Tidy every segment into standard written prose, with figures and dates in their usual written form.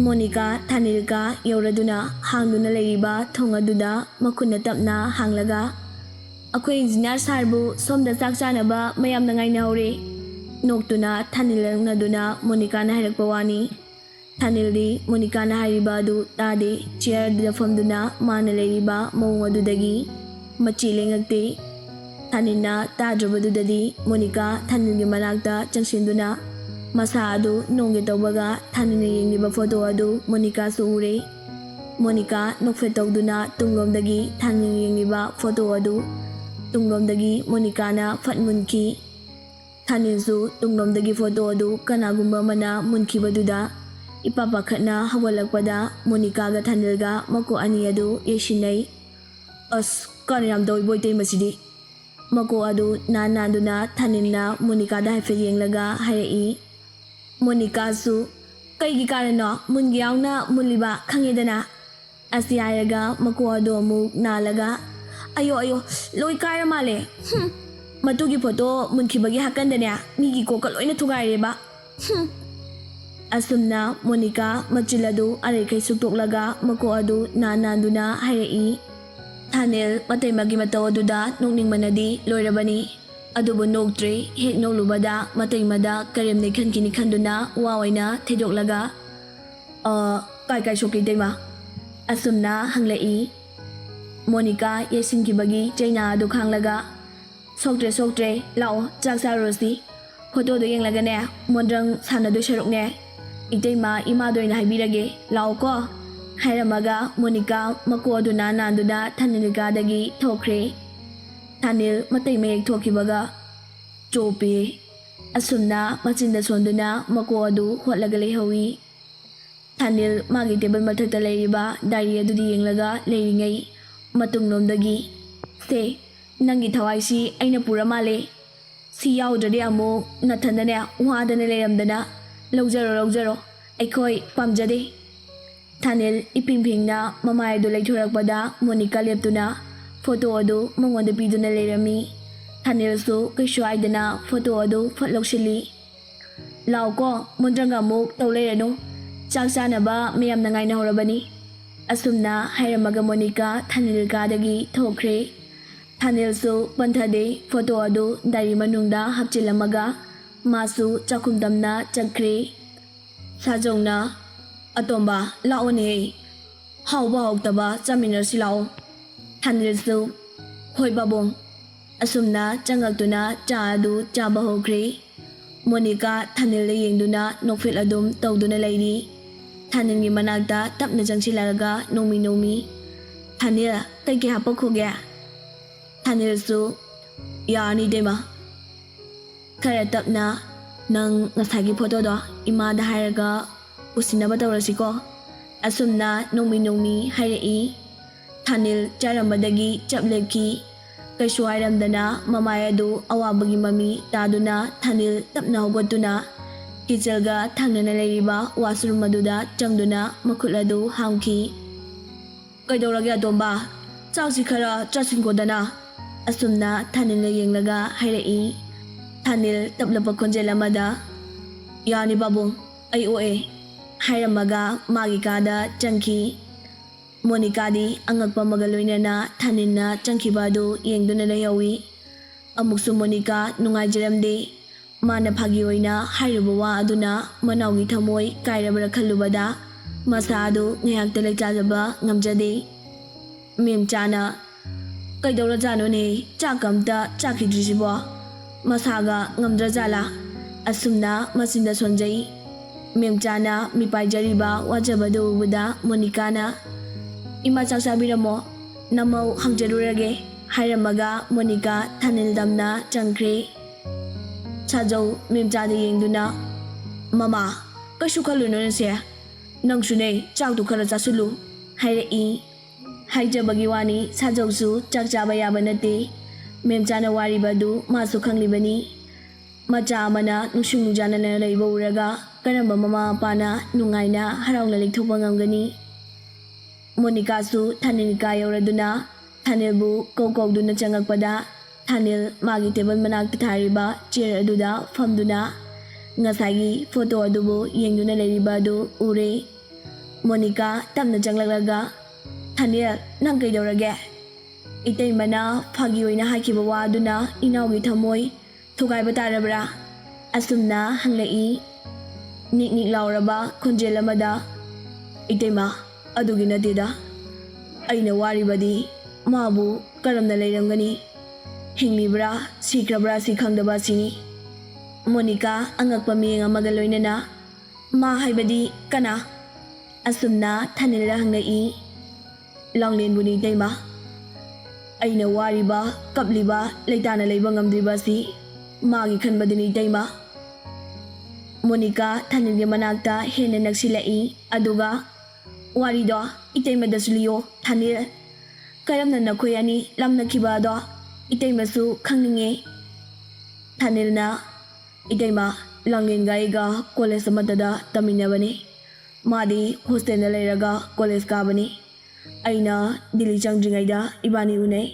Monica ꯊꯥꯅꯤꯜꯒ ꯌꯧꯔꯗꯨꯅ ꯍꯥꯡꯗꯨꯅ ꯂꯩꯔꯤꯕ ꯊꯣꯡ ꯑꯗꯨꯗ ꯃꯈꯨꯠꯅ ꯇꯞꯅ ꯍꯥꯡꯂꯒ ꯑꯩꯈꯣꯏ ꯏꯟꯖꯤꯅꯤꯌꯥꯔ ꯁꯥꯔꯕꯨ ꯁꯣꯝꯗ ꯆꯥꯛ ꯆꯥꯅꯕ ꯃꯌꯥꯝꯅ ꯉꯥꯏꯅꯍꯧꯔꯦ ꯅꯣꯛꯇꯨꯅ ꯊꯥꯅꯤꯜ ꯂꯛꯅꯗꯨꯅ ꯃꯣꯅꯤꯀꯥꯅ ꯍꯥꯏꯔꯛꯄ ꯋꯥꯅꯤ꯫ ꯊꯥꯅꯤꯜꯗꯤ ꯃꯣꯅꯤꯀꯥꯅ ꯍꯥꯏꯔꯤꯕ ꯑꯗꯨ ꯇꯥꯗꯦ, ꯆꯤꯌꯔ ꯑꯗꯨꯗ ꯐꯝꯗꯨꯅ ꯃꯥꯅ ꯂꯩꯔꯤꯕ ꯃꯑꯣꯡ ꯑꯗꯨꯗꯒꯤ ꯃꯆꯤ ꯂꯦꯡꯉꯛꯇꯦ꯫ ꯊꯥꯅꯤꯜꯅ ꯇꯥꯗ꯭ꯔꯕꯗꯨꯗꯗꯤ ꯃꯣꯅꯤꯀꯥ ꯊꯥꯅꯤꯜꯒꯤ ꯃꯅꯥꯛꯇ ꯆꯪꯁꯤꯟꯗꯨꯅ ꯃꯁꯥ ꯑꯗꯨ ꯅꯣꯡꯒꯦ ꯇꯧꯕꯒ ꯊꯥꯅꯤꯜꯅ ꯌꯦꯡꯂꯤꯕ ꯐꯣꯇꯣ ꯑꯗꯨ ꯃꯣꯅꯤꯀꯥꯁꯨ ꯎꯔꯦ꯫ ꯃꯣꯅꯤꯀꯥ ꯅꯣꯛꯐꯦꯠ ꯇꯧꯗꯨꯅ ꯇꯨꯡꯂꯣꯝꯗꯒꯤ ꯊꯥꯅꯤꯜꯅ ꯌꯦꯡꯂꯤꯕ ꯐꯣꯇꯣ ꯑꯗꯨ ꯇꯨꯡꯂꯣꯝꯗꯒꯤ ꯃꯣꯅꯤꯀꯥꯅ ꯐꯠ ꯃꯨꯟꯈꯤ꯫ ꯊꯥꯅꯤꯜꯁꯨ ꯇꯨꯡꯂꯣꯝꯗꯒꯤ ꯐꯣꯇꯣ ꯑꯗꯨ ꯀꯅꯥꯒꯨꯝꯕ ꯑꯃꯅ ꯃꯨꯟꯈꯤꯕꯗꯨꯗ ꯏꯄꯥ ꯄꯥꯈꯠꯅ ꯍꯧꯒꯠꯂꯛꯄꯗ ꯃꯣꯅꯤꯀꯥꯒ ꯊꯥꯅꯤꯜꯒ ꯃꯀꯣꯛ ꯑꯅꯤ ꯑꯗꯨ ꯌꯩꯁꯤꯟꯅꯩ꯫ ꯑꯁ ꯀꯔꯤ ꯌꯥꯝ ꯇꯧꯏ ꯕꯣꯏꯇꯩ ꯃꯁꯤꯗꯤ꯫ ꯃꯀꯣꯛ ꯑꯗꯨ ꯅꯥꯟꯅꯗꯨꯅ ꯊꯥꯅꯤꯜꯅ ꯃꯣꯅꯤꯀꯥꯗ ꯍꯥꯏꯐꯦꯠ ꯌꯦꯡꯂꯒ ꯍꯥꯏꯔꯛꯏ꯫ ꯃꯣꯅꯤꯀꯥꯁꯨ ꯀꯩꯒꯤ ꯀꯥꯔꯟꯅꯣ ꯃꯨꯟꯒꯦ ꯌꯥꯎꯅ ꯃꯨꯜꯂꯤꯕ ꯈꯪꯉꯦꯗꯅ꯫ ꯑꯁꯤ ꯍꯥꯏꯔꯒ ꯃꯀꯣꯛ ꯑꯗꯨ ꯑꯃꯨꯛ ꯅꯥꯜꯂꯒ ꯑꯌꯣ ꯑꯌꯣ ꯂꯣꯏ ꯀꯥꯏꯔ ꯃꯥꯜꯂꯦ ꯃꯇꯨꯒꯤ ꯐꯣꯇꯣ ꯃꯨꯟꯈꯤꯕꯒꯤ ꯍꯥꯀꯟꯗꯅꯦ ꯃꯤꯒꯤ ꯀꯣꯛꯀ ꯂꯣꯏꯅ ꯊꯨꯒꯥꯏꯔꯦꯕ ꯑꯁꯨꯝꯅ ꯃꯣꯅꯤꯀꯥ ꯃꯆꯤꯜ ꯑꯗꯨ ꯑꯔꯩꯈꯩ ꯁꯨꯛꯇꯣꯛꯂꯒ ꯃꯀꯣꯛ ꯑꯗꯨ ꯅꯥꯟꯅꯗꯨꯅ ꯍꯥꯏꯔꯛꯏ꯫ ꯊꯥꯅꯤꯜ ꯃꯇꯩꯃꯒꯤ ꯃꯇꯧ ꯑꯗꯨꯗ ꯅꯣꯛꯅꯤꯡꯕꯅꯗꯤ ꯂꯣꯏꯔꯕꯅꯤ꯫ ꯑꯗꯨꯕꯨ ꯅꯣꯛꯇ꯭ꯔꯦ꯫ ꯍꯦꯛ ꯅꯣꯛꯂꯨꯕꯗ ꯃꯇꯩꯃꯗ ꯀꯔꯦꯝꯅꯩ ꯈꯟꯈꯤꯅꯤ ꯈꯟꯗꯨꯅ ꯋꯥ ꯑꯣꯏꯅ ꯊꯩꯗꯣꯛꯂꯒ ꯀꯥꯏ ꯁꯣꯛꯀꯦ ꯏꯇꯩꯃ? ꯑꯁꯨꯝꯅ ꯍꯪꯂꯛꯏ꯫ ꯃꯣꯅꯤꯀꯥ ꯌꯩꯁꯤꯟꯈꯤꯕꯒꯤ ꯆꯩꯅꯥ ꯑꯗꯨ ꯈꯥꯡꯂꯒ ꯁꯣꯛꯇ꯭ꯔꯦ ꯂꯥꯛꯑꯣ ꯆꯥꯛ ꯆꯥꯔꯨꯔꯁꯤ꯫ ꯐꯣꯇꯣꯗꯣ ꯌꯦꯡꯂꯒꯅꯦ ꯃꯣꯟꯗ꯭ꯔꯪ ꯁꯥꯟꯅꯗꯣꯏ ꯁꯔꯨꯛꯅꯦ ꯏꯇꯩꯃ ꯏꯃꯥꯗ ꯑꯣꯏꯅ ꯍꯥꯏꯕꯤꯔꯒꯦ ꯂꯥꯛꯑꯣꯀꯣ ꯍꯥꯏꯔꯝꯃꯒ ꯃꯣꯅꯤꯀꯥ ꯃꯀꯣꯛ ꯑꯗꯨ ꯅꯥꯟꯅꯗꯨꯅ ꯊꯥꯅꯤꯜ ꯀꯥꯗꯒꯤ ꯊꯣꯛꯈ꯭ꯔꯦ꯫ ꯊꯥꯅꯤꯜ ꯃꯇꯩ ꯃꯌꯦꯛ ꯊꯣꯛꯈꯤꯕꯒ ꯆꯣꯞꯄꯦ꯫ ꯑꯁꯨꯝꯅ ꯃꯆꯤꯟꯗ ꯁꯣꯟꯗꯨꯅ ꯃꯀꯣꯛ ꯑꯗꯨ ꯍꯣꯠꯂꯒ ꯂꯩꯍꯧꯏ꯫ ꯊꯥꯅꯤꯜ ꯃꯥꯒꯤ ꯇꯦꯕꯜ ꯃꯊꯛꯇ ꯂꯩꯔꯤꯕ ꯗꯥꯏꯔꯤ ꯑꯗꯨꯗꯤ ꯌꯦꯡꯂꯒ ꯂꯩꯔꯤꯉꯩ ꯃꯇꯨꯡꯂꯣꯝꯗꯒꯤ ꯁꯦ ꯅꯪꯒꯤ ꯊꯋꯥꯏꯁꯤ ꯑꯩꯅ ꯄꯨꯔ ꯃꯥꯜꯂꯦ, ꯁꯤ ꯌꯥꯎꯗ꯭ꯔꯗꯤ ꯑꯃꯨꯛ ꯅꯊꯟꯗꯅꯦ ꯋꯥꯗꯅ ꯂꯩꯔꯝꯗꯅ ꯂꯧꯖꯔꯣ ꯑꯩꯈꯣꯏ ꯄꯥꯝꯖꯗꯦ꯫ ꯊꯥꯅꯤꯜ ꯏꯄꯤꯡ ꯐꯤꯡꯅ ꯃꯃꯥꯏ ꯑꯗꯨ ꯂꯩꯊꯣꯔꯛꯄꯗ ꯃꯣꯅꯤꯀꯥ ꯂꯦꯞꯇꯨꯅ ꯐꯣꯇꯣ ꯑꯗꯨ ꯃꯉꯣꯟꯗ ꯄꯤꯗꯨꯅ ꯂꯩꯔꯝꯃꯤ꯫ ꯊꯥꯅꯤꯜꯁꯨ ꯀꯩꯁꯨ ꯍꯥꯏꯗꯅ ꯐꯣꯇꯣ ꯑꯗꯨ ꯐꯠ ꯂꯧꯁꯤꯜꯂꯤ꯫ ꯂꯥꯎꯀꯣ ꯃꯣꯟꯗ꯭ꯔꯪꯒ ꯑꯃꯨꯛ ꯇꯧ ꯂꯩꯔꯅꯨ, ꯆꯥꯛ ꯆꯥꯅꯕ ꯃꯌꯥꯝꯅ ꯉꯥꯏꯅꯍꯧꯔꯕꯅꯤ꯫ ꯑꯁꯨꯝꯅ ꯍꯥꯏꯔꯝꯃꯒ ꯃꯣꯅꯤꯀꯥ ꯊꯥꯅꯤꯜ ꯀꯥꯗꯒꯤ ꯊꯣꯛꯈ꯭ꯔꯦ꯫ ꯊꯥꯅꯤꯜꯁꯨ ꯄꯟꯊꯗꯦ ꯐꯣꯇꯣ ꯑꯗꯨ ꯗꯥꯏꯔꯤ ꯃꯅꯨꯡꯗ ꯍꯥꯞꯆꯤꯜꯂꯝꯃꯒ ꯃꯥꯁꯨ ꯆꯥꯛꯈꯨꯝ ꯇꯝꯅ ꯆꯠꯈ꯭ꯔꯦ꯫ ꯁꯥꯖꯧꯅ ꯑꯇꯣꯝꯕ ꯂꯥꯛꯑꯣꯅꯦ, ꯍꯥꯎꯕ ꯍꯥꯎꯇꯕ ꯆꯥꯃꯤꯟꯅꯔꯁꯤ ꯂꯥꯛꯑꯣ꯫ ꯊꯥꯅꯤꯜꯁꯨ ꯍꯣꯏ ꯄꯥꯕꯨꯡ ꯑꯁꯨꯝꯅ ꯆꯪꯉꯛꯇꯨꯅ ꯆꯥ ꯑꯗꯨ ꯆꯥꯕ ꯍꯧꯈ꯭ꯔꯦ꯫ ꯃꯣꯅꯤꯀꯥ ꯊꯥꯅꯤꯜꯗ ꯌꯦꯡꯗꯨꯅ ꯅꯣꯛꯐꯦꯠ ꯑꯗꯨꯝ ꯇꯧꯗꯨꯅ ꯂꯩꯔꯤ꯫ ꯊꯥꯅꯤꯜꯒꯤ ꯃꯅꯥꯛꯇ ꯇꯞꯅ ꯆꯪꯁꯤꯜꯂꯒ ꯅꯣꯡꯃꯤ ꯊꯥꯅꯤꯜ ꯀꯩꯀꯩ ꯍꯥꯞꯄꯛꯈꯣꯒꯦ? ꯊꯥꯅꯤꯜꯁꯨ ꯌꯥꯔꯅꯤ ꯏꯇꯩꯃ ꯈꯔ ꯇꯞꯅ ꯅꯪ ꯉꯁꯥꯏꯒꯤ ꯐꯣꯇꯣꯗꯣ ꯏꯃꯥꯗ ꯍꯥꯏꯔꯒ ꯎꯁꯤꯟꯅꯕ ꯇꯧꯔꯁꯤꯀꯣ ꯑꯁꯨꯝꯅ ꯅꯣꯡꯃꯤ ꯍꯥꯏꯔꯛꯏ꯫ ꯊꯥꯅꯤꯜ ꯆꯥꯔꯝꯕꯗꯒꯤ ꯆꯞ ꯂꯦꯞꯈꯤ꯫ ꯀꯩꯁꯨ ꯍꯥꯏꯔꯝꯗꯅ ꯃꯃꯥꯏ ꯑꯗꯨ ꯑꯋꯥꯕꯒꯤ ꯃꯃꯤ ꯇꯥꯗꯨꯅ ꯊꯥꯅꯤꯜ ꯇꯞꯅ ꯍꯧꯒꯠꯇꯨꯅ ꯀꯤꯆꯜꯒ ꯊꯪꯅꯅ ꯂꯩꯔꯤꯕ ꯋꯥꯁꯔꯨꯝ ꯑꯗꯨꯗ ꯆꯪꯗꯨꯅ ꯃꯈꯨꯠ ꯑꯗꯨ ꯍꯥꯝꯈꯤ꯫ ꯀꯩꯗꯧꯔꯒꯦ ꯑꯇꯣꯝꯕ? ꯆꯥꯛꯁꯤ ꯈꯔ ꯆꯥꯁꯤꯟꯈꯣꯗꯅ ꯑꯁꯨꯝꯅ ꯊꯥꯅꯤꯜꯅ ꯌꯦꯡꯂꯒ ꯍꯥꯏꯔꯛꯏ꯫ ꯊꯥꯅꯤꯜ ꯇꯞꯂꯕ ꯈꯣꯟꯖꯦꯜ ꯑꯃꯗ ꯌꯥꯅꯤ ꯄꯥꯕꯨꯡ ꯑꯩ ꯑꯣꯛꯑꯦ ꯍꯥꯏꯔꯝꯃꯒ ꯃꯥꯒꯤ ꯀꯥꯗ ꯆꯪꯈꯤ꯫ ꯃꯣꯅꯤꯀꯥꯗꯤ ꯑꯉꯛꯄ ꯑꯃꯒ ꯂꯣꯏꯅꯅ ꯊꯥꯅꯤꯜꯅ ꯆꯪꯈꯤꯕ ꯑꯗꯨ ꯌꯦꯡꯗꯨꯅ ꯂꯩꯍꯧꯏ꯫ ꯑꯃꯨꯛꯁꯨ ꯃꯣꯅꯤꯀꯥ ꯅꯨꯡꯉꯥꯏꯖꯔꯝꯗꯦ꯫ ꯃꯥꯅ ꯐꯥꯒꯤ ꯑꯣꯏꯅ ꯍꯥꯏꯔꯨꯕ ꯋꯥ ꯑꯗꯨꯅ ꯃꯅꯥꯎꯒꯤ ꯊꯃꯣꯏ ꯀꯥꯏꯔꯕ꯭ꯔꯥ ꯈꯜꯂꯨꯕꯗ ꯃꯁꯥ ꯑꯗꯨ ꯉꯥꯏꯍꯥꯛꯇ ꯂꯩꯇꯥꯖꯕ ꯉꯝꯖꯗꯦ꯫ ꯃꯦꯝꯆꯥꯅ ꯀꯩꯗꯧꯔꯖꯥꯠꯅꯣꯅꯦ ꯆꯥꯛꯀ ꯑꯝꯇ ꯆꯥꯈꯤꯗ꯭ꯔꯤꯁꯤꯕꯣ? ꯃꯁꯥꯒ ꯉꯝꯗ꯭ꯔꯖꯥꯠꯂꯥ? ꯑꯁꯨꯝꯅ ꯃꯆꯤꯟꯗ ꯁꯣꯟꯖꯩ꯫ ꯃꯦꯝꯆꯥꯅ ꯃꯤꯄꯥꯏꯖꯔꯤꯕ ꯋꯥꯖꯕꯗꯨ ꯎꯕꯗ ꯃꯣꯅꯤꯀꯥꯅ ꯏꯃꯥ ꯆꯥꯛ ꯆꯥꯕꯤꯔꯝꯃꯣ ꯅꯃꯧ ꯍꯪꯖꯔꯨꯔꯒꯦ ꯍꯥꯏꯔꯝꯃꯒ ꯃꯣꯅꯤꯀꯥ ꯊꯥꯅꯤꯜ ꯇꯝꯅ ꯆꯪꯈ꯭ꯔꯦ꯫ ꯁꯥꯖꯧ ꯃꯦꯝꯆꯥꯗ ꯌꯦꯡꯗꯨꯅ ꯃꯃꯥ ꯀꯩꯁꯨ ꯈꯜꯂꯨꯅꯨꯅꯁꯦ ꯅꯪꯁꯨꯅꯦ ꯆꯥꯛꯇꯨ ꯈꯔ ꯆꯥꯁꯤꯜꯂꯨ ꯍꯥꯏꯔꯛꯏ꯫ ꯍꯥꯏꯖꯕꯒꯤ ꯋꯥꯅꯤ ꯁꯥꯖꯧꯁꯨ ꯆꯥꯛ ꯆꯥꯕ ꯌꯥꯕ ꯅꯠꯇꯦ꯫ ꯃꯦꯝꯆꯥꯅ ꯋꯥꯔꯤꯕ ꯑꯗꯨ ꯃꯥꯁꯨ ꯈꯪꯂꯤꯕꯅꯤ꯫ ꯃꯆꯥ ꯑꯃꯅ ꯅꯨꯡꯁꯨ ꯅꯨꯡꯖꯥꯅꯅ ꯂꯩꯕ ꯎꯔꯒ ꯀꯔꯝꯕ ꯃꯃꯥ ꯃꯄꯥꯅ ꯅꯨꯡꯉꯥꯏꯅ ꯍꯔꯥꯎꯅ ꯂꯩꯊꯣꯛꯄ ꯉꯝꯒꯅꯤ? ꯃꯣꯅꯤꯀꯥꯁꯨ ꯊꯥꯅꯤꯜ ꯀꯥ ꯌꯧꯔꯗꯨꯅ ꯊꯥꯅꯤꯜꯕꯨ ꯀꯧꯗꯨꯅ ꯆꯪꯉꯛꯄꯗ ꯊꯥꯅꯤꯜ ꯃꯥꯒꯤ ꯇꯦꯕꯜ ꯃꯅꯥꯛꯇ ꯊꯥꯔꯤꯕ ꯆꯤꯌꯔ ꯑꯗꯨꯗ ꯐꯝꯗꯨꯅ ꯉꯁꯥꯏꯒꯤ ꯐꯣꯇꯣ ꯑꯗꯨꯕꯨ ꯌꯦꯡꯗꯨꯅ ꯂꯩꯔꯤꯕ ꯑꯗꯨ ꯎꯔꯦ꯫ ꯃꯣꯅꯤꯀꯥ ꯇꯞꯅ ꯆꯪꯂꯛꯂꯒ ꯊꯥꯅꯦꯜ ꯅꯪ ꯀꯩꯗꯧꯔꯒꯦ? ꯏꯇꯩꯃꯅ ꯐꯥꯒꯤ ꯑꯣꯏꯅ ꯍꯥꯏꯈꯤꯕ ꯋꯥꯗꯨꯅ ꯏꯅꯥꯎꯒꯤ ꯊꯃꯣꯏ ꯊꯨꯒꯥꯏꯕ ꯇꯥꯔꯕ꯭ꯔꯥ? ꯑꯁꯨꯝꯅ ꯍꯪꯂꯛꯏ ꯅꯤꯛ ꯅꯤꯛ ꯂꯥꯎꯔꯕ ꯈꯣꯟꯖꯦꯜ ꯑꯃꯗ꯫ ꯏꯇꯩꯃ ꯑꯗꯨꯒꯤ ꯅꯠꯇꯦꯗ, ꯑꯩꯅ ꯋꯥꯔꯤꯕꯗꯤ ꯃꯥꯕꯨ ꯀꯔꯝꯅ ꯂꯩꯔꯝꯒꯅꯤ, ꯍꯤꯡꯂꯤꯕ꯭ꯔꯥ ꯁꯤꯈ꯭ꯔꯕ꯭ꯔꯥ ꯁꯤ ꯈꯪꯗꯕ ꯑꯁꯤꯅꯤ꯫ ꯃꯣꯅꯤꯀꯥ ꯑꯉꯛꯄ ꯃꯤꯠꯌꯦꯡ ꯑꯃꯒ ꯂꯣꯏꯅꯅ ꯃꯥ ꯍꯥꯏꯕꯗꯤ ꯀꯅꯥ? ꯑꯁꯨꯝꯅ ꯊꯥꯅꯦꯜꯗ ꯍꯪꯂꯛꯏ꯫ ꯂꯥꯡꯂꯦꯟꯕꯨꯅꯤ ꯏꯇꯩꯃ꯫ ꯑꯩꯅ ꯋꯥꯔꯤꯕ ꯀꯞꯂꯤꯕ ꯂꯩꯇꯥꯅ ꯂꯩꯕ ꯉꯝꯗ꯭ꯔꯤꯕ ꯑꯁꯤ ꯃꯥꯒꯤ ꯈꯟꯕꯗꯨꯅꯤ ꯏꯇꯩꯃ꯫ ꯃꯣꯅꯤꯀꯥ ꯊꯥꯅꯦꯜꯒꯤ ꯃꯅꯥꯛꯇ ꯍꯦꯟꯅ ꯅꯛꯁꯤꯜꯂꯛꯏ ꯑꯗꯨꯒ ꯋꯥꯔꯤꯗꯣ ꯏꯇꯩꯃꯗꯁꯨ ꯂꯤꯌꯣ ꯊꯥꯅꯦꯜ, ꯀꯔꯝꯅ ꯅꯈꯣꯏ ꯑꯅꯤ ꯂꯥꯞꯅꯈꯤꯕ ꯑꯗꯣ ꯏꯇꯩꯃꯁꯨ ꯈꯪꯅꯤꯡꯉꯦ꯫ ꯊꯥꯅꯦꯜꯅ ꯏꯇꯩꯃ ꯂꯥꯡꯂꯦꯟꯒ ꯑꯩꯒ ꯀꯣꯂꯦꯖ ꯑꯃꯠꯇꯗ ꯇꯝꯃꯤꯟꯅꯕꯅꯤ, ꯃꯥꯗꯤ ꯍꯣꯁꯇꯦꯜꯗ ꯂꯩꯔꯒ ꯀꯣꯂꯦꯖ ꯀꯥꯕꯅꯤ, ꯑꯩꯅ ꯗꯤꯜꯂꯤ ꯆꯪꯗ꯭ꯔꯤꯉꯩꯗ ꯏꯕꯥꯅꯤ ꯎꯅꯩ꯫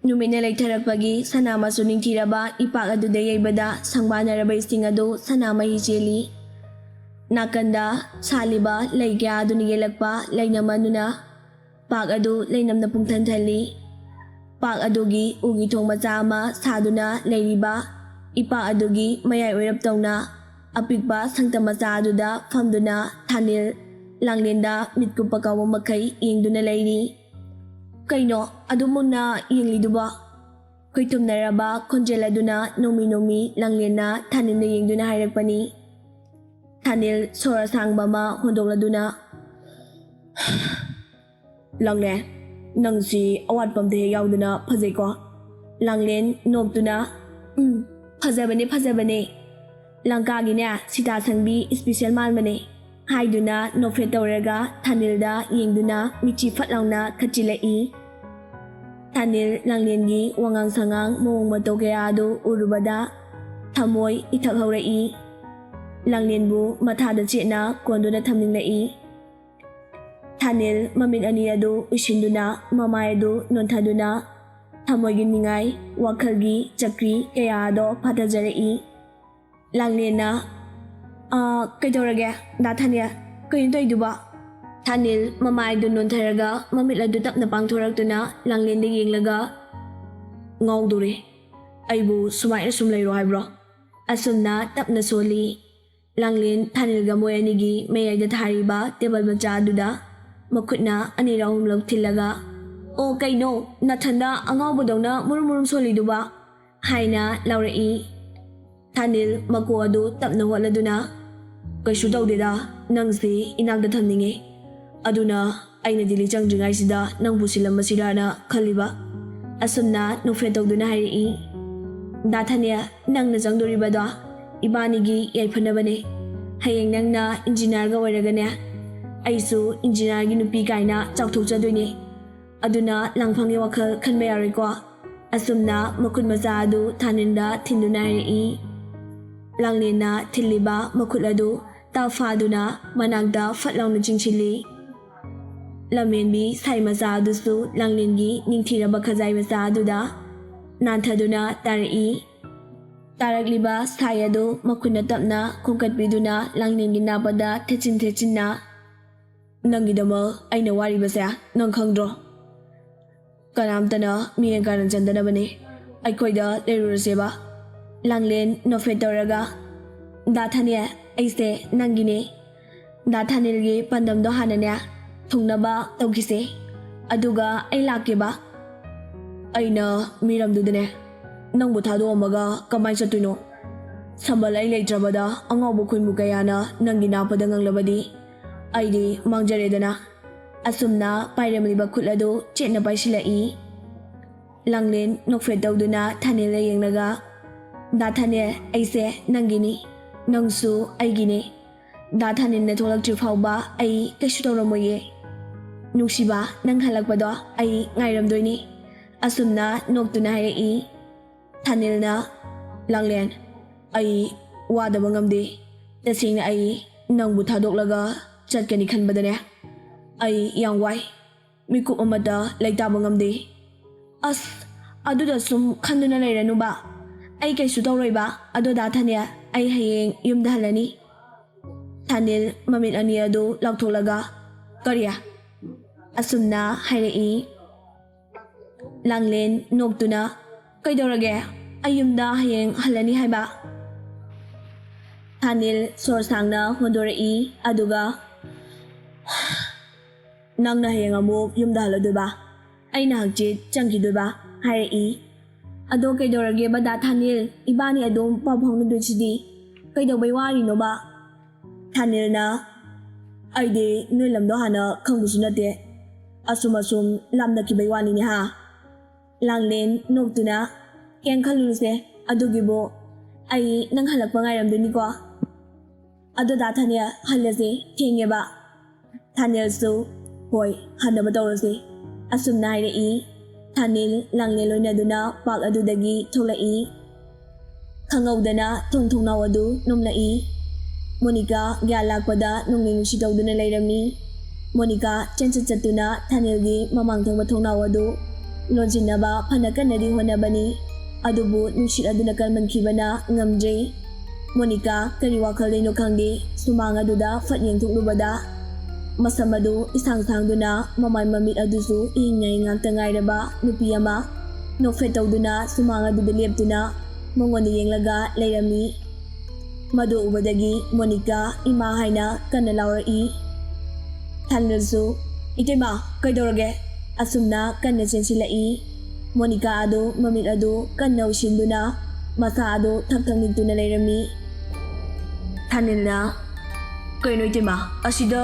ꯅꯨꯃꯤꯠꯅ ꯂꯩꯊꯔꯛꯄꯒꯤ ꯁꯅꯥ ꯃꯆꯨ ꯅꯤꯡꯊꯤꯔꯕ ꯏꯄꯥꯛ ꯑꯗꯨꯗ ꯌꯩꯕꯗ ꯁꯪꯕꯥꯟꯅꯔꯕ ꯏꯁꯤꯡ ꯑꯗꯨ ꯁꯅꯥꯃꯍꯤ ꯆꯦꯜꯂꯤ꯫ ꯅꯥꯀꯟꯗ ꯁꯥꯠꯂꯤꯕ ꯂꯩ ꯀꯌꯥ ꯑꯗꯨꯅ ꯌꯦꯜꯂꯛꯄ ꯂꯩꯅꯝ ꯑꯗꯨꯅ ꯄꯥꯛ ꯑꯗꯨ ꯂꯩꯅꯝꯅ ꯄꯨꯡꯊꯟ ꯊꯜꯂꯤ꯫ ꯄꯥꯛ ꯑꯗꯨꯒꯤ ꯎꯒꯤ ꯊꯣꯡ ꯃꯆꯥ ꯑꯃ ꯁꯥꯗꯨꯅ ꯂꯩꯔꯤꯕ ꯏꯄꯥꯛ ꯑꯗꯨꯒꯤ ꯃꯌꯥꯏ ꯑꯣꯏꯔꯞ ꯇꯧꯅ ꯑꯄꯤꯛꯄ ꯁꯪꯇꯝ ꯃꯆꯥ ꯑꯗꯨꯗ ꯐꯝꯗꯨꯅ ꯊꯥꯅꯦꯜ ꯂꯥꯡꯂꯦꯟꯗ ꯃꯤꯠ ꯀꯨꯞꯄ ꯀꯥꯎꯕ ꯃꯈꯩ ꯌꯦꯡꯗꯨꯅ ꯂꯩꯔꯤ꯫ ꯀꯩꯅꯣ ꯑꯗꯨ ꯃꯨꯟꯅ ꯌꯦꯡꯂꯤꯗꯨꯕꯣ? ꯈꯣꯏꯊꯨꯝꯅꯔꯕ ꯈꯣꯟꯖꯦꯜ ꯑꯗꯨꯅ ꯅꯣꯡꯃꯤ ꯅꯣꯡꯃꯤ ꯂꯥꯡꯂꯦꯟꯅ ꯊꯥꯅꯦꯜꯗ ꯌꯦꯡꯗꯨꯅ ꯍꯥꯏꯔꯛꯄꯅꯤ꯫ ꯊꯥꯅꯦꯜ ꯁꯣꯔ ꯑꯁꯥꯡꯕ ꯑꯃ ꯍꯣꯟꯗꯣꯛꯂꯗꯨꯅ ꯂꯥꯡꯂꯦꯟ ꯅꯪꯁꯤ ꯑꯋꯥꯠꯄ ꯑꯝꯇ ꯍꯦꯛ ꯌꯥꯎꯗꯅ ꯐꯖꯩꯀꯣ꯫ ꯂꯥꯡꯂꯦꯟ ꯅꯣꯛꯇꯨꯅ ꯐꯖꯕꯅꯦ ꯐꯖꯕꯅꯦ, ꯂꯪꯀꯥꯒꯤꯅꯦ ꯁꯤꯇꯥ ꯁꯪꯕꯤ ꯏꯁꯄꯤꯁꯦꯜ ꯃꯥꯟꯕꯅꯦ ꯍꯥꯏꯗꯨꯅ ꯅꯣꯛꯐꯦꯠ ꯇꯧꯔꯒ ꯊꯥꯅꯦꯜꯗ ꯌꯦꯡꯗꯨꯅ ꯃꯤꯠꯆꯤ ꯐꯠ ꯂꯥꯎꯅ ꯈꯠꯆꯤꯜꯂꯛꯏ꯫ ꯊꯥꯅꯦꯜ ꯂꯥꯡꯂꯦꯟꯒꯤ ꯋꯥꯉꯥꯡ ꯁꯉꯥꯡ ꯃꯑꯣꯡ ꯃꯇꯧ ꯀꯌꯥ ꯑꯗꯨ ꯎꯔꯨꯕꯗ ꯊꯃꯣꯏ ꯏꯊꯛ ꯍꯧꯔꯛꯏ꯫ ꯂꯥꯡꯂꯦꯟꯕꯨ ꯃꯊꯥꯗ ꯆꯦꯠꯅ ꯀꯣꯟꯗꯨꯅ ꯊꯝꯅꯤꯡꯂꯛꯏ꯫ ꯊꯥꯅꯦꯜ ꯃꯃꯤꯠ ꯑꯅꯤ ꯑꯗꯨ ꯎꯏꯁꯤꯟꯗꯨꯅ ꯃꯃꯥꯏ ꯑꯗꯨ ꯅꯣꯟꯊꯗꯨꯅ ꯊꯃꯣꯏꯒꯤ ꯅꯤꯡꯉꯥꯏ ꯋꯥꯈꯜꯒꯤ ꯆꯀ꯭ꯔꯤ ꯀꯌꯥ ꯑꯗꯣ ꯐꯥꯊꯖꯔꯛꯏ꯫ ꯂꯥꯡꯂꯦꯟꯅ ꯀꯩꯗꯧꯔꯒꯦ ꯗꯥ ꯊꯥꯅꯦꯜ, ꯀꯩꯅꯣ ꯇꯧꯔꯤꯗꯨꯕꯣ? ꯊꯥꯅꯦꯜ ꯃꯃꯥꯏ ꯑꯗꯨ ꯅꯣꯟꯊꯔꯒ ꯃꯃꯤꯠ ꯑꯗꯨ ꯇꯞꯅ ꯄꯥꯡꯊꯣꯔꯛꯇꯨꯅ ꯂꯥꯡꯂꯦꯟꯗ ꯌꯦꯡꯂꯒ ꯉꯥꯎꯗꯣꯔꯦ, ꯑꯩꯕꯨ ꯁꯨꯃꯥꯏꯅ ꯁꯨꯝ ꯂꯩꯔꯣ ꯍꯥꯏꯕ꯭ꯔꯣ? ꯑꯁꯨꯝꯅ ꯇꯞꯅ ꯁꯣꯜꯂꯤ꯫ ꯂꯥꯡꯂꯦꯟ ꯊꯥꯅꯦꯜꯒ ꯃꯣꯏ ꯑꯅꯤꯒꯤ ꯃꯌꯥꯏꯗ ꯊꯥꯔꯤꯕ ꯇꯦꯕꯜ ꯃꯆꯥ ꯑꯗꯨꯗ ꯃꯈꯨꯠꯅ ꯑꯅꯤꯔꯛ ꯑꯍꯨꯝꯂꯛ ꯊꯤꯜꯂꯒ ꯑꯣ ꯀꯩꯅꯣ ꯅꯊꯟꯗ ꯑꯉꯥꯎꯕꯗꯧꯅ ꯃꯨꯔꯨꯝ ꯃꯨꯔꯨꯝ ꯁꯣꯜꯂꯤꯗꯨꯕ ꯍꯥꯏꯅ ꯂꯥꯎꯔꯛꯏ꯫ ꯊꯥꯅꯦꯜ ꯃꯀꯣꯛ ꯑꯗꯨ ꯇꯞꯅ ꯍꯣꯠꯂꯗꯨꯅ ꯀꯩꯁꯨ ꯇꯧꯗꯦꯗ, ꯅꯪꯁꯤ ꯏꯅꯥꯛꯇ ꯊꯝꯅꯤꯡꯉꯤ, ꯑꯗꯨꯅ ꯑꯩꯅ ꯗꯤꯜꯂꯤ ꯆꯪꯗ꯭ꯔꯤꯉꯩꯁꯤꯗ ꯅꯪꯕꯨ ꯁꯤꯜꯂꯝꯃꯁꯤꯔꯥꯅ ꯈꯜꯂꯤꯕ꯫ ꯑꯁꯨꯝꯅ ꯅꯣꯛꯐꯦꯠ ꯇꯧꯗꯨꯅ ꯍꯥꯏꯔꯛꯏ꯫ ꯗꯥ ꯊꯥꯅꯦꯜ ꯅꯪꯅ ꯆꯪꯗꯣꯔꯤꯕꯗꯣ ꯏꯕꯥꯅꯤꯒꯤ ꯌꯥꯏꯐꯅꯕꯅꯦ, ꯍꯌꯦꯡ ꯅꯪꯅ ꯏꯟꯖꯤꯅꯤꯌꯥꯔꯒ ꯑꯣꯏꯔꯒꯅꯦ ꯑꯩꯁꯨ ꯏꯟꯖꯤꯅꯤꯌꯥꯔꯒꯤ ꯅꯨꯄꯤ ꯀꯥꯏꯅ ꯆꯥꯎꯊꯣꯛꯆꯗꯣꯏꯅꯦ, ꯑꯗꯨꯅ ꯂꯥꯡꯐꯥꯡꯒꯤ ꯋꯥꯈꯜ ꯈꯟꯕ ꯌꯥꯔꯣꯏꯀꯣ꯫ ꯑꯁꯨꯝꯅ ꯃꯈꯨꯠ ꯃꯆꯥ ꯑꯗꯨ ꯊꯥꯅꯦꯜꯗ ꯊꯤꯟꯗꯨꯅ ꯍꯥꯏꯔꯛꯏ꯫ ꯂꯥꯡꯂꯦꯟꯅ ꯊꯤꯜꯂꯤꯕ ꯃꯈꯨꯠ ꯑꯗꯨ ꯇꯥꯞ ꯐꯥꯗꯨꯅ ꯃꯅꯥꯛꯇ ꯐꯠ ꯂꯥꯎꯅ ꯆꯤꯡꯁꯤꯜꯂꯤ꯫ ꯂꯝꯍꯦꯟꯕꯤ ꯁꯥꯏ ꯃꯆꯥ ꯑꯗꯨꯁꯨ ꯂꯥꯡꯂꯦꯟꯒꯤ ꯅꯤꯡꯊꯤꯔꯕ ꯈꯖꯥꯏ ꯃꯆꯥ ꯑꯗꯨꯗ ꯅꯥꯟꯊꯗꯨꯅ ꯇꯥꯔꯛꯏ꯫ ꯇꯥꯔꯛꯂꯤꯕ ꯁꯥꯏ ꯑꯗꯨ ꯃꯈꯨꯠꯅ ꯇꯞꯅ ꯈꯣꯝꯀꯠꯄꯤꯗꯨꯅ ꯂꯥꯡꯂꯦꯟꯒꯤ ꯅꯥꯄꯗ ꯊꯦꯠꯆꯤꯟ ꯊꯦꯠꯆꯤꯟꯅ ꯅꯪꯒꯤꯗꯃꯛ ꯑꯩꯅ ꯋꯥꯔꯤꯕꯁꯦ ꯅꯪ ꯈꯪꯗ꯭ꯔꯣ? ꯀꯅꯥꯝꯇꯅ ꯃꯤꯠꯌꯦꯡ ꯀꯥꯔꯟ ꯆꯟꯗꯅꯕꯅꯤ, ꯑꯩꯈꯣꯏꯗ ꯂꯩꯔꯨꯔꯁꯦꯕ꯫ ꯂꯥꯡꯂꯦꯟ ꯅꯣꯛꯐꯦꯠ ꯇꯧꯔꯒ ꯗꯥ ꯊꯥꯅꯦꯜ ꯑꯩꯁꯦ ꯅꯪꯒꯤꯅꯦ, ꯗꯥ ꯊꯥꯅꯦꯜꯒꯤ ꯄꯥꯟꯗꯝꯗꯣ ꯍꯥꯟꯅꯅꯦ ꯊꯨꯡꯅꯕ ꯇꯧꯈꯤꯁꯦ, ꯑꯗꯨꯒ ꯑꯩ ꯂꯥꯛꯀꯦꯕ꯫ ꯑꯩꯅ ꯃꯤꯔꯝꯗꯨꯗꯅꯦ ꯅꯪꯕꯨ ꯊꯥꯗꯣꯛꯑꯝꯃꯒ ꯀꯃꯥꯏꯅ ꯆꯠꯇꯣꯏꯅꯣ? ꯁꯝꯕꯜ ꯑꯩ ꯂꯩꯇ꯭ꯔꯕꯗ ꯑꯉꯥꯎꯕ ꯈꯨꯟꯕꯨ ꯀꯌꯥꯅ ꯅꯪꯒꯤ ꯅꯥꯄꯗ ꯉꯪꯂꯕꯗꯤ ꯑꯩꯗꯤ ꯃꯥꯡꯖꯔꯦꯗꯅ꯫ ꯑꯁꯨꯝꯅ ꯄꯥꯏꯔꯝꯂꯤꯕ ꯈꯨꯠ ꯑꯗꯨ ꯆꯦꯠꯅ ꯄꯥꯏꯁꯤꯜꯂꯛꯏ꯫ ꯂꯥꯡꯂꯦꯟ ꯅꯣꯛꯐꯦꯠ ꯇꯧꯗꯨꯅ ꯊꯥꯅꯦꯜꯗ ꯌꯦꯡꯂꯒ ꯗꯥ ꯊꯥꯅꯦꯜ ꯑꯩꯁꯦ ꯅꯪꯒꯤꯅꯤ, ꯅꯪꯁꯨ ꯑꯩꯒꯤꯅꯦ, ꯗꯥ ꯊꯥꯅꯦꯜꯅ ꯊꯣꯛꯂꯛꯇ꯭ꯔꯤ ꯐꯥꯎꯕ ꯑꯩ ꯀꯩꯁꯨ ꯇꯧꯔꯝꯃꯣꯏꯌꯦ, ꯅꯨꯡꯁꯤꯕ ꯅꯪ ꯍꯜꯂꯛꯄꯗꯣ ꯑꯩ ꯉꯥꯏꯔꯝꯗꯣꯏꯅꯤ꯫ ꯑꯁꯨꯝꯅ ꯅꯣꯛꯇꯨꯅ ꯍꯥꯏꯔꯛꯏ꯫ ꯊꯥꯅꯦꯜꯅ ꯂꯥꯡꯂꯦꯟ ꯑꯩ ꯋꯥꯗꯕ ꯉꯝꯗꯦ, ꯇꯁꯦꯡꯅ ꯑꯩ ꯅꯪꯕꯨ ꯊꯥꯗꯣꯛꯂꯒ ꯆꯠꯀꯅꯤ ꯈꯟꯕꯗꯅꯦ ꯑꯩ ꯌꯥꯝ ꯋꯥꯏ, ꯃꯤꯀꯨꯞ ꯑꯃꯠꯇ ꯂꯩꯇꯥꯕ ꯉꯝꯗꯦ꯫ ꯑꯁ ꯑꯗꯨꯗ ꯁꯨꯝ ꯈꯟꯗꯨꯅ ꯂꯩꯔꯅꯨꯕ, ꯑꯩ ꯀꯩꯁꯨ ꯇꯧꯔꯣꯏꯕ, ꯑꯗꯣ ꯗꯥ ꯊꯥꯅꯦꯜ ꯑꯩ ꯍꯌꯦꯡ ꯌꯨꯝꯗ ꯍꯜꯂꯅꯤ꯫ ꯊꯥꯅꯤꯜ ꯃꯃꯤꯠ ꯑꯅꯤ ꯑꯗꯨ ꯂꯥꯎꯊꯣꯛꯂꯒ ꯀꯔꯤ ꯑꯁꯨꯝꯅ ꯍꯥꯏꯔꯛꯏ꯫ ꯂꯥꯡꯂꯦꯟ ꯅꯣꯛꯇꯨꯅ ꯀꯩꯗꯧꯔꯒꯦ ꯑꯩ ꯌꯨꯝꯗ ꯍꯌꯦꯡ ꯍꯜꯂꯅꯤ ꯍꯥꯏꯕ꯫ ꯊꯥꯅꯤꯜ ꯁꯣꯔ ꯁꯥꯡꯅ ꯍꯣꯟꯗꯣꯔꯛꯏ ꯑꯗꯨꯒ ꯅꯪꯅ ꯍꯌꯦꯡ ꯑꯃꯨꯛ ꯌꯨꯝꯗ ꯍꯜꯂꯗꯣꯏꯕ ꯑꯩꯅ ꯍꯪꯆꯤꯠ ꯆꯪꯈꯤꯗꯣꯏꯕ ꯍꯥꯏꯔꯛꯏ꯫ ꯑꯗꯣ ꯀꯩꯗꯧꯔꯒꯦ ꯕꯗꯥ ꯊꯥꯅꯤꯜ ꯏꯕꯥꯅꯤ ꯑꯗꯨꯝ ꯄꯥꯎ ꯐꯥꯎꯅꯗꯣꯏꯁꯤꯗꯤ ꯀꯩꯗꯧꯕꯩ ꯋꯥꯔꯤꯅꯣꯕ꯫ ꯊꯥꯅꯤꯜꯅ ꯑꯩꯗꯤ ꯅꯣꯏ ꯂꯝꯗꯣ ꯍꯥꯟꯅ ꯈꯪꯕꯁꯨ ꯅꯠꯇꯦ ꯑꯁꯨꯝ ꯂꯥꯞꯅꯈꯤꯕꯩ ꯋꯥꯅꯤꯅꯦ ꯍꯥ꯫ ꯂꯥꯡꯂꯦꯟ ꯅꯣꯛꯇꯨꯅ ꯀꯩꯝ ꯈꯜꯂꯨꯅꯨꯁꯦ ꯑꯗꯨꯒꯤꯕꯨ ꯑꯩ ꯅꯪ ꯍꯜꯂꯛꯄ ꯉꯥꯏꯔꯝꯗꯣꯏꯅꯤꯀꯣ꯫ ꯑꯗꯣ ꯗꯥ ꯊꯥꯅꯤꯜ ꯍꯜꯂꯁꯤ ꯊꯦꯡꯉꯦꯕ꯫ ꯊꯥꯅꯤꯜꯁꯨ ꯍꯣꯏ ꯍꯟꯅꯕ ꯇꯧꯔꯁꯤ ꯑꯁꯨꯝꯅ ꯍꯥꯏꯔꯛꯏ꯫ ꯊꯥꯅꯤꯜ ꯂꯥꯡꯂꯦꯟ ꯂꯣꯏꯅꯗꯨꯅ ꯄꯥꯔꯛ ꯑꯗꯨꯗꯒꯤ ꯊꯣꯛꯂꯛꯏ꯫ ꯈꯪꯍꯧꯗꯅ ꯊꯣꯡ ꯊꯣꯡꯅꯥꯎ ꯑꯗꯨ ꯅꯣꯝꯂꯛꯏ꯫ ꯃꯣꯅꯤꯀꯥ ꯒ꯭ꯌꯥꯟ ꯂꯥꯛꯄꯗ ꯅꯨꯡꯂꯤ ꯅꯨꯡꯁꯤ ꯇꯧꯗꯨꯅ ꯂꯩꯔꯝꯃꯤ꯫ ꯃꯣꯅꯤꯀꯥ ꯆꯦꯟꯆꯠ ꯆꯠꯇꯨꯅ ꯊꯥꯅꯤꯜꯒꯤ ꯃꯃꯥꯡ ꯊꯪꯕ ꯊꯣꯡꯅꯥꯎ ꯑꯗꯨ ꯂꯣꯟꯁꯤꯟꯅꯕ ꯐꯅ ꯀꯟꯅꯗꯤ ꯍꯣꯠꯅꯕꯅꯤ ꯑꯗꯨꯕꯨ ꯅꯨꯡꯁꯤꯠ ꯑꯗꯨꯅ ꯀꯟꯃꯟꯈꯤꯕꯅ ꯉꯝꯗ꯭ꯔꯤ꯫ ꯃꯣꯅꯤꯀꯥ ꯀꯔꯤ ꯋꯥꯈꯜꯗꯩꯅꯣ ꯈꯪꯗꯦ ꯁꯨꯃꯥꯡ ꯑꯗꯨꯗ ꯐꯠ ꯌꯦꯡꯊꯣꯛꯂꯨꯕꯗ ꯃꯁꯝ ꯑꯗꯨ ꯏꯁꯥꯡ ꯁꯥꯡꯗꯨꯅ ꯃꯃꯥꯏ ꯃꯃꯤꯠ ꯑꯗꯨꯁꯨ ꯏꯍꯤꯡ ꯉꯥꯛꯇ ꯉꯥꯏꯔꯕ ꯅꯨꯄꯤ ꯑꯃ ꯅꯣꯛꯐꯦꯠ ꯇꯧꯗꯨꯅ ꯁꯨꯃꯥꯡ ꯑꯗꯨꯗ ꯂꯦꯞꯇꯨꯅ ꯃꯉꯣꯟꯗ ꯌꯦꯡꯂꯒ ꯂꯩꯔꯝꯃꯤ꯫ ꯃꯗꯨ ꯎꯕꯗꯒꯤ ꯃꯣꯅꯤꯀꯥ ꯏꯃꯥ ꯍꯥꯏꯅ ꯀꯟꯅ ꯂꯥꯎꯔꯛꯏ꯫ ꯊꯥꯅꯤꯜꯁꯨ ꯏꯇꯩꯃ ꯀꯩꯗꯧꯔꯒꯦ ꯑꯁꯨꯝꯅ ꯀꯟꯅ ꯆꯦꯟꯁꯤꯜꯂꯛꯏ꯫ ꯃꯣꯅꯤꯀꯥ ꯑꯗꯨ ꯃꯃꯤꯠ ꯑꯗꯨ ꯀꯟꯅ ꯎꯏꯁꯤꯟꯗꯨꯅ ꯃꯁꯥ ꯑꯗꯨ ꯊꯛ ꯊꯛ ꯅꯤꯛꯇꯨꯅ ꯂꯩꯔꯝꯃꯤ꯫ ꯊꯥꯅꯤꯜꯅ ꯀꯩꯅꯣ ꯏꯇꯩꯃ ꯑꯁꯤꯗ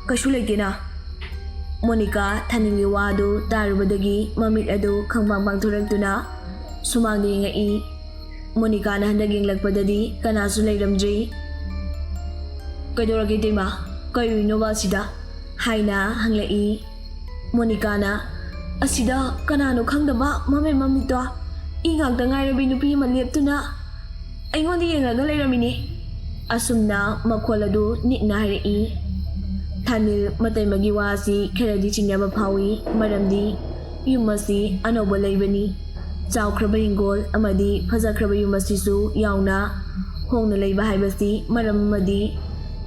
ꯀꯩꯁꯨ ꯂꯩꯇꯦꯅ꯫ ꯃꯣꯅꯤꯀꯥ ꯊꯥꯅꯤꯜꯒꯤ ꯋꯥ ꯑꯗꯨ ꯇꯥꯔꯨꯕꯗꯒꯤ ꯃꯃꯤꯠ ꯑꯗꯨ ꯈꯪꯄꯥꯡ ꯄꯥꯡꯊꯣꯔꯛꯇꯨꯅ ꯁꯨꯃꯥꯡꯗ ꯌꯦꯡꯉꯛꯏ꯫ ꯃꯣꯅꯤꯀꯥꯅ ꯍꯟꯗꯛ ꯌꯦꯡꯂꯛꯄꯗꯗꯤ ꯀꯅꯥꯁꯨ ꯂꯩꯔꯝꯗ꯭ꯔꯤ꯫ ꯀꯩꯗꯧꯔꯒꯦ ꯏꯇꯩꯃ ꯀꯩꯅꯣꯕ ꯑꯁꯤꯗ ꯍꯥꯏꯅ ꯍꯪꯂꯛꯏ꯫ ꯃꯣꯅꯤꯀꯥꯅ ꯑꯁꯤꯗ ꯀꯅꯥꯅꯣ ꯈꯪꯗꯕ ꯃꯃꯤꯠ ꯃꯃꯤꯠꯇꯣ ꯏ ꯉꯥꯛꯇ ꯉꯥꯏꯔꯕꯤ ꯅꯨꯄꯤ ꯑꯃ ꯂꯦꯞꯇꯨꯅ ꯑꯩꯉꯣꯟꯗ ꯌꯦꯡꯂꯒ ꯂꯩꯔꯝꯃꯤꯅꯤ ꯑꯁꯨꯝꯅ ꯃꯈꯣꯜ ꯑꯗꯨ ꯅꯤꯛꯅ ꯍꯥꯏꯔꯛꯏ꯫ ꯊꯥꯅꯤꯜ ꯃꯇꯩꯃꯒꯤ ꯋꯥ ꯑꯁꯤ ꯈꯔꯗꯤ ꯆꯤꯡꯅꯕ ꯐꯥꯎꯏ ꯃꯔꯝꯗꯤ ꯌꯨꯝ ꯑꯁꯤ ꯑꯅꯧꯕ ꯂꯩꯕꯅꯤ꯫ ꯆꯥꯎꯈ꯭ꯔꯕ ꯍꯤꯡꯒꯣꯜ ꯑꯃꯗꯤ ꯐꯖꯈ꯭ꯔꯕ ꯌꯨꯝ ꯑꯁꯤꯁꯨ ꯌꯥꯎꯅ ꯍꯣꯡꯅ ꯂꯩꯕ ꯍꯥꯏꯕꯁꯤ ꯃꯔꯝ ꯑꯃꯗꯤ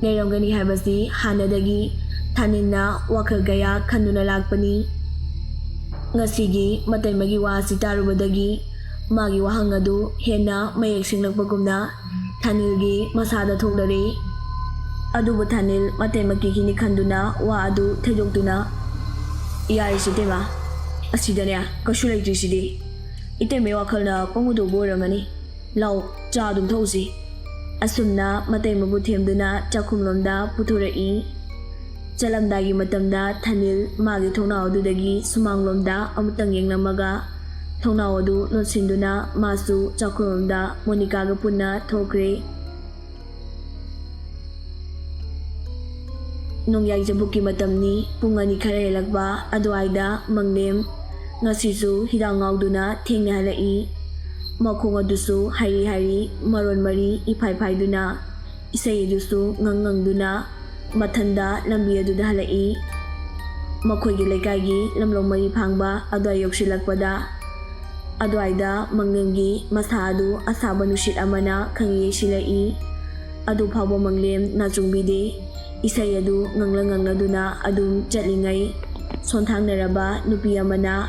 ꯂꯩꯔꯝꯒꯅꯤ ꯍꯥꯏꯕꯁꯤ ꯍꯥꯟꯅꯗꯒꯤ ꯊꯥꯅꯤꯜꯅ ꯋꯥꯈꯜ ꯀꯌꯥ ꯈꯟꯗꯨꯅ ꯂꯥꯛꯄꯅꯤ꯫ ꯉꯁꯤꯒꯤ ꯃꯇꯩꯃꯒꯤ ꯋꯥ ꯑꯁꯤ ꯇꯥꯔꯨꯕꯗꯒꯤ ꯃꯥꯒꯤ ꯋꯥꯍꯪ ꯑꯗꯨ ꯍꯦꯟꯅ ꯃꯌꯦꯛ ꯁꯦꯡꯂꯛꯄꯒꯨꯝꯅ ꯊꯥꯅꯤꯜꯒꯤ ꯃꯁꯥꯗ ꯊꯣꯛꯂꯔꯤ꯫ ꯑꯗꯨꯕꯨ ꯊꯥꯅꯤꯜ ꯃꯇꯩꯃꯒꯤꯅꯤ ꯈꯟꯗꯨꯅ ꯋꯥ ꯑꯗꯨ ꯊꯩꯗꯣꯛꯇꯨꯅ ꯌꯥꯔꯤꯁꯤ ꯏꯇꯩꯃ ꯑꯁꯤꯗꯅꯦ ꯀꯩꯁꯨ ꯂꯩꯇ꯭ꯔꯤꯁꯤꯗꯤ ꯏꯇꯩꯃꯩ ꯋꯥꯈꯜꯅ ꯄꯪꯎꯗꯧꯕ ꯑꯣꯏꯔꯝꯒꯅꯤ ꯂꯥꯎ ꯆꯥ ꯑꯗꯨꯝ ꯊꯧꯁꯤ ꯑꯁꯨꯝꯅ ꯃꯇꯩꯃꯕꯨ ꯊꯦꯝꯗꯨꯅ ꯆꯥꯛꯈꯨꯝꯂꯣꯝꯗ ꯄꯨꯊꯣꯔꯛꯏ꯫ ꯆꯠꯂꯝꯗꯥꯏꯒꯤ ꯃꯇꯝꯗ ꯊꯥꯅꯤꯜ ꯃꯥꯒꯤ ꯊꯣꯡꯅꯥꯎ ꯑꯗꯨꯗꯒꯤ ꯁꯨꯃꯥꯡꯂꯣꯝꯗ ꯑꯃꯨꯛꯇꯪ ꯌꯦꯡꯂꯝꯃꯒ ꯊꯣꯡꯅꯥꯎ ꯑꯗꯨ ꯂꯣꯟꯁꯤꯟꯗꯨꯅ ꯃꯥꯁꯨ ꯆꯥꯛꯈꯨꯝꯂꯣꯝꯗ ꯃꯣꯅꯤꯀꯥꯒ ꯄꯨꯟꯅ ꯊꯣꯛꯈ꯭ꯔꯦ꯫ ꯅꯣꯡꯌꯥꯏꯖꯕꯨꯛꯀꯤ ꯃꯇꯝꯅꯤ꯫ ꯄꯨꯡ 2 ꯈꯔ ꯍꯦꯜꯂꯛꯄ ꯑꯗꯨꯋꯥꯏꯗ ꯃꯪꯂꯦꯝ ꯉꯁꯤꯁꯨ ꯍꯤꯗꯥꯛ ꯉꯥꯎꯗꯨꯅ ꯊꯦꯡꯅ ꯍꯜꯂꯛꯏ꯫ ꯃꯈꯣꯡ ꯑꯗꯨꯁꯨ ꯍꯥꯏꯔꯤ ꯍꯥꯏꯔꯤ ꯃꯔꯣꯟ ꯃꯔꯤ ꯏꯐꯥꯏ ꯐꯥꯏꯗꯨꯅ ꯏꯁꯩ ꯑꯗꯨꯁꯨ ꯉꯪꯗꯨꯅ ꯃꯊꯟꯗ ꯂꯝꯕꯤ ꯑꯗꯨꯗ ꯍꯜꯂꯛꯏ꯫ ꯃꯈꯣꯏꯒꯤ ꯂꯩꯀꯥꯏꯒꯤ ꯂꯝꯂꯧ ꯃꯔꯤ ꯐꯥꯡꯕ ꯑꯗꯨꯋꯥꯏ ꯌꯧꯁꯤꯜꯂꯛꯄꯗ ꯑꯗꯨꯋꯥꯏꯗ ꯃꯪꯂꯦꯝꯒꯤ ꯃꯁꯥ ꯑꯗꯨ ꯑꯁꯥꯕ ꯅꯨꯡꯁꯤꯠ ꯑꯃꯅ ꯈꯪꯌꯩ ꯌꯩꯁꯤꯜꯂꯛꯏ꯫ ꯑꯗꯨ ꯐꯥꯎꯕ ꯃꯪꯂꯦꯝ ꯅꯥꯆꯨꯡꯕꯤꯗꯦ꯫ ꯏꯁꯩ ꯑꯗꯨ ꯉꯪꯂꯗꯨꯅ ꯑꯗꯨꯝ ꯆꯠꯂꯤꯉꯩ ꯁꯣꯟꯊꯥꯡꯅꯔꯕ ꯅꯨꯄꯤ ꯑꯃꯅ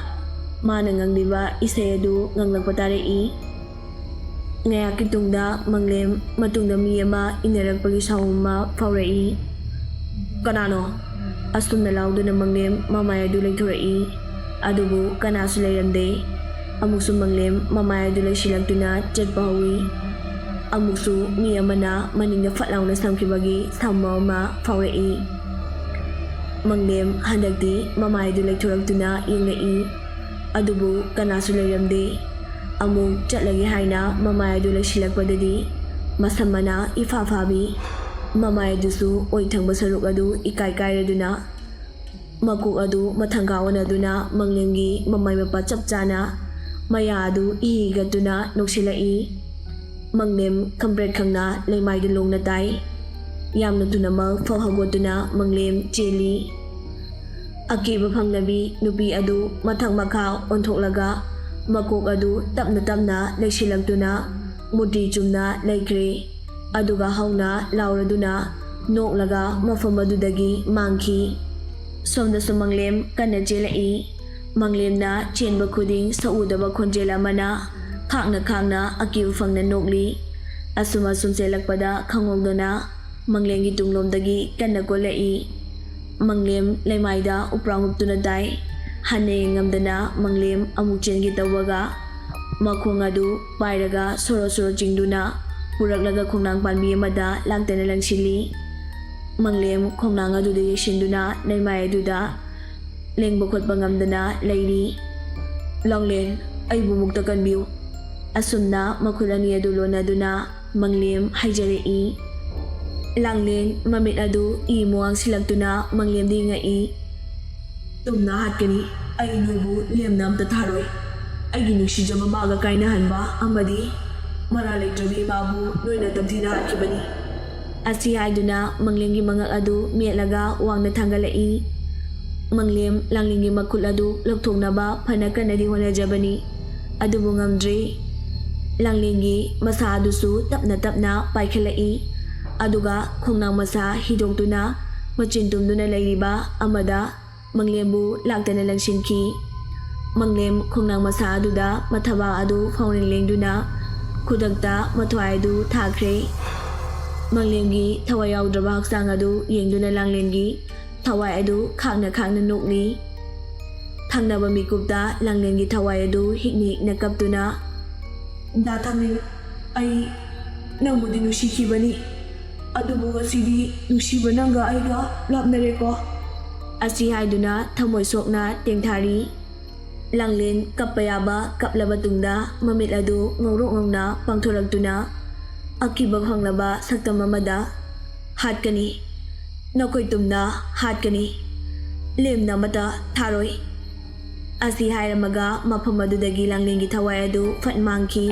ꯃꯥꯅ ꯉꯪꯂꯤꯕ ꯏꯁꯩ ꯑꯗꯨ ꯉꯪꯂꯛꯄ ꯇꯥꯔꯛꯏ꯫ ꯉꯥꯏꯍꯥꯛꯀꯤ ꯇꯨꯡꯗ ꯃꯪꯂꯦꯝ ꯃꯇꯨꯡꯗ ꯃꯤ ꯑꯃ ꯏꯟꯅꯔꯛꯄꯒꯤ ꯁꯥꯎꯟ ꯑꯃ ꯐꯥꯎꯔꯛꯏ꯫ ꯀꯅꯥꯅꯣ ꯑꯁꯨꯝꯅ ꯂꯥꯎꯗꯨꯅ ꯃꯪꯂꯦꯝ ꯃꯃꯥꯏ ꯑꯗꯨ ꯂꯩꯊꯣꯔꯛꯏ ꯑꯗꯨꯕꯨ ꯀꯅꯥꯁꯨ ꯂꯩꯔꯝꯗꯦ꯫ ꯑꯃꯨꯛꯁꯨ ꯃꯪꯂꯦꯝ ꯃꯃꯥꯏ ꯑꯗꯨ ꯂꯩꯁꯤꯜꯂꯛꯇꯨꯅ ꯆꯠꯄ ꯍꯧꯏ꯫ ꯑꯃꯨꯛꯁꯨ ꯃꯤ ꯑꯃꯅ ꯃꯅꯤꯡꯗ ꯐꯠ ꯂꯥꯎꯅ ꯁꯝꯈꯤꯕꯒꯤ ꯁꯥꯎꯟ ꯑꯃ ꯐꯥꯎꯔꯛꯏ꯫ ꯃꯪꯂꯦꯝ ꯍꯟꯗꯛꯇꯤ ꯃꯃꯥꯏ ꯑꯗꯨ ꯂꯩꯊꯣꯔꯛꯇꯨꯅ ꯌꯦꯡꯂꯛꯏ ꯑꯗꯨꯕꯨ ꯀꯅꯥꯁꯨ ꯂꯩꯔꯝꯗꯦ꯫ ꯑꯃꯨꯛ ꯆꯠꯂꯒꯦ ꯍꯥꯏꯅ ꯃꯃꯥꯏ ꯑꯗꯨ ꯂꯩꯁꯤꯜꯂꯛꯄꯗꯗꯤ ꯃꯁꯝ ꯃꯅꯥ ꯏꯐꯥ ꯐꯥꯕꯤ ꯃꯃꯥꯏ ꯑꯗꯨꯁꯨ ꯑꯣꯏ ꯊꯪꯕ ꯁꯔꯨꯛ ꯑꯗꯨ ꯏꯀꯥꯏ ꯀꯥꯏꯔꯗꯨꯅ ꯃꯀꯣꯛ ꯑꯗꯨ ꯃꯊꯪꯒꯥ ꯑꯣꯟꯅꯗꯨꯅ ꯃꯪꯂꯦꯝꯒꯤ ꯃꯃꯩ ꯃꯄꯥ ꯆꯞ ꯆꯥꯅ ꯃꯌꯥ ꯑꯗꯨ ꯏꯍꯤꯒꯠꯇꯨꯅ ꯅꯣꯛꯁꯤꯜꯂꯛꯏ꯫ ꯃꯪꯂꯦꯝ ꯈꯪꯄ꯭ꯔꯦꯛ ꯈꯪꯅ ꯂꯩꯃꯥꯏꯗ ꯂꯣꯡꯅ ꯇꯥꯏ꯫ ꯌꯥꯝꯅ ꯊꯨꯅꯃꯛ ꯐꯛ ꯍꯧꯒꯠꯇꯨꯅ ꯃꯪꯂꯦꯝ ꯆꯦꯜꯂꯤ꯫ ꯑꯀꯤꯕ ꯐꯪꯂꯕꯤ ꯅꯨꯄꯤ ꯑꯗꯨ ꯃꯊꯛ ꯃꯈꯥ ꯑꯣꯟꯊꯣꯛꯂꯒ ꯃꯀꯣꯛ ꯑꯗꯨ ꯇꯞꯅ ꯇꯞꯅ ꯂꯩꯁꯤꯜꯂꯛꯇꯨꯅ ꯃꯨꯔꯇꯤ ꯆꯨꯝꯅ ꯂꯩꯈ꯭ꯔꯦ꯫ ꯑꯗꯨꯒ ꯍꯧꯅ ꯂꯥꯎꯔꯗꯨꯅ ꯅꯣꯛꯂꯒ ꯃꯐꯝ ꯑꯗꯨꯗꯒꯤ ꯃꯥꯡꯈꯤ꯫ ꯁꯣꯝꯗꯁꯨ ꯃꯪꯂꯦꯝ ꯀꯟꯅ ꯆꯦꯜꯂꯛꯏ꯫ ꯃꯪꯂꯦꯝꯅ ꯆꯦꯟꯕ ꯈꯨꯗꯤꯡ ꯁꯛꯎꯗꯕ ꯈꯣꯟꯖꯦꯜ ꯑꯃꯅ ꯈꯥꯡꯅ ꯑꯀꯤꯕ ꯐꯪꯅ ꯅꯣꯛꯂꯤ꯫ ꯑꯁꯨꯝ ꯆꯦꯜꯂꯛꯄꯗ ꯈꯪꯍꯧꯗꯅ ꯃꯪꯂꯦꯝꯒꯤ ꯇꯨꯡꯂꯣꯝꯗꯒꯤ ꯀꯟꯅ ꯀꯣꯜꯂꯛꯏ꯫ ꯃꯪꯂꯦꯝ ꯂꯩꯃꯥꯏꯗ ꯎꯄ꯭ꯔꯥꯡ ꯍꯨꯞꯇꯨꯅ ꯇꯥꯏ꯫ ꯍꯟꯅ ꯌꯦꯡꯉꯝꯗꯅ ꯃꯪꯂꯦꯝ ꯑꯃꯨꯛ ꯆꯦꯟꯒꯦ ꯇꯧꯕꯒ ꯃꯈꯣꯡ ꯑꯗꯨ ꯄꯥꯏꯔꯒ ꯁꯣꯔꯣ ꯆꯤꯡꯗꯨꯅ ꯄꯨꯔꯛꯂꯒ ꯈꯣꯡꯅꯥꯡ ꯄꯥꯝꯕꯤ ꯑꯃꯗ ꯂꯥꯛꯇꯅ ꯂꯪꯁꯤꯜꯂꯤ꯫ ꯃꯪꯂꯦꯝ ꯈꯣꯡꯅꯥꯡ ꯑꯗꯨꯗ ꯌꯩꯁꯤꯟꯗꯨꯅ ꯂꯩꯃꯥꯏ ꯑꯗꯨꯗ ꯂꯦꯡꯕ ꯈꯣꯠꯄ ꯉꯝꯗꯅ ꯂꯩꯔꯤ꯫ ꯂꯥꯡꯂꯦꯟ, ꯑꯩꯕꯨ ꯑꯃꯨꯛꯇ ꯀꯟꯕꯤꯌꯨ꯫ ꯑꯁꯨꯝꯅ ꯃꯈꯨꯠ ꯑꯅꯤ ꯑꯗꯨ ꯂꯣꯟꯅꯗꯨꯅ ꯃꯪꯂꯦꯝ ꯍꯥꯏꯖꯔꯛꯏ꯫ ꯂꯥꯡꯂꯦꯟ ꯃꯃꯤꯠ ꯑꯗꯨ ꯏꯃꯣ ꯉꯥꯡꯁꯤꯜꯂꯛꯇꯨꯅ ꯃꯪꯂꯦꯝꯗꯤ ꯉꯛꯏ꯫ ꯇꯨꯝꯅ ꯍꯥꯠꯀꯅꯤ, ꯑꯩ ꯅꯣꯏꯕꯨ ꯂꯦꯝꯅ ꯑꯝꯇ ꯊꯥꯔꯣꯏ꯫ ꯑꯩꯒꯤ ꯅꯨꯡꯁꯤꯖꯕ ꯃꯥꯒ ꯀꯥꯏꯅꯍꯟꯕ ꯑꯃꯗꯤ ꯃꯔꯥ ꯂꯩꯇ꯭ꯔꯕꯤ ꯏꯃꯥꯕꯨ ꯅꯣꯏꯅ ꯇꯝꯊꯤꯅ ꯍꯥꯠꯈꯤꯕꯅꯤ꯫ ꯑꯁꯤ ꯍꯥꯏꯗꯨꯅ ꯃꯪꯂꯦꯝꯒꯤ ꯃꯉꯛ ꯑꯗꯨ ꯃꯦꯠꯂꯒ ꯋꯥꯡꯅ ꯊꯥꯡꯒꯠꯂꯛꯏ꯫ ꯃꯪꯂꯦꯝ ꯂꯥꯡꯂꯦꯟꯒꯤ ꯃꯈꯨꯠ ꯑꯗꯨ ꯂꯧꯊꯣꯛꯅꯕ ꯐꯅ ꯀꯟꯅꯗꯤ ꯍꯣꯠꯅꯖꯕꯅꯤ, ꯑꯗꯨꯕꯨ ꯉꯝꯗ꯭ꯔꯤ꯫ ꯂꯥꯡꯂꯦꯟꯒꯤ ꯃꯁꯥ ꯑꯗꯨꯁꯨ ꯇꯞꯅ ꯄꯥꯏꯈꯠꯂꯛꯏ, ꯑꯗꯨꯒ ꯈꯣꯡꯅꯥꯡ ꯃꯁꯥ ꯍꯤꯗꯣꯛꯇꯨꯅ ꯃꯆꯤꯟ ꯇꯨꯝꯗꯨꯅ ꯂꯩꯔꯤꯕ ꯑꯃꯗ ꯃꯪꯂꯦꯝꯕꯨ ꯂꯥꯛꯇꯅ ꯂꯪꯁꯤꯟꯈꯤ꯫ ꯃꯪꯂꯦꯝ ꯈꯣꯡꯅꯥꯡ ꯃꯁꯥ ꯑꯗꯨꯗ ꯃꯊꯕꯥꯛ ꯑꯗꯨ ꯐꯥꯎꯔꯦꯡ ꯂꯦꯡꯗꯨꯅ ꯈꯨꯗꯛꯇ ꯃꯊ꯭ꯋꯥꯏ ꯑꯗꯨ ꯊꯥꯈ꯭ꯔꯦ꯫ ꯃꯪꯂꯦꯝꯒꯤ ꯊꯋꯥꯏ ꯌꯥꯎꯗ꯭ꯔꯕ ꯍꯛꯆꯥꯡ ꯑꯗꯨ ꯌꯦꯡꯗꯨꯅ ꯂꯥꯡꯂꯦꯟꯒꯤ ꯊꯋꯥꯏ ꯑꯗꯨ ꯈꯥꯡꯅ ꯅꯣꯛꯂꯤ꯫ ꯊꯪꯅꯕ ꯃꯤꯀꯨꯞꯇ ꯂꯥꯡꯂꯦꯟꯒꯤ ꯊꯋꯥꯏ ꯑꯗꯨ ꯍꯤꯛꯅ ꯀꯞꯇꯨꯅ, ꯗꯥ ꯊꯥꯡꯂꯦꯟ, ꯑꯩ ꯅꯪꯕꯨꯗꯤ ꯅꯨꯡꯁꯤꯈꯤꯕꯅꯤ, ꯑꯗꯨꯕꯨ ꯉꯁꯤꯗꯤ ꯅꯨꯡꯁꯤꯕ ꯅꯪꯒ ꯑꯩꯒ ꯂꯥꯞꯅꯔꯦꯀꯣ꯫ ꯑꯁꯤ ꯍꯥꯏꯗꯨꯅ ꯊꯃꯣꯏ ꯁꯣꯛꯅ ꯇꯦꯡꯊꯥꯔꯤ꯫ ꯂꯥꯡꯂꯦꯟ ꯀꯞꯄ ꯌꯥꯕ ꯀꯞꯂꯕ ꯇꯨꯡꯗ ꯃꯃꯤꯠ ꯑꯗꯨ ꯉꯧꯔꯣꯛ ꯉꯧꯅ ꯄꯥꯡꯊꯣꯔꯛꯇꯨꯅ ꯑꯀꯤꯕ ꯐꯪꯂꯕ ꯁꯛꯇꯝ ꯑꯃꯗ, ꯍꯥꯠꯀꯅꯤ, ꯅꯈꯣꯏ ꯇꯨꯝꯅ ꯍꯥꯠꯀꯅꯤ, ꯂꯦꯝꯅ ꯑꯃꯠꯇ ꯊꯥꯔꯣꯏ꯫ ꯑꯁꯤ ꯍꯥꯏꯔꯝꯃꯒ ꯃꯐꯝ ꯑꯗꯨꯗꯒꯤ ꯂꯥꯡꯂꯦꯟꯒꯤ ꯊꯋꯥꯏ ꯑꯗꯨ ꯐꯠ ꯃꯥꯡꯈꯤ꯫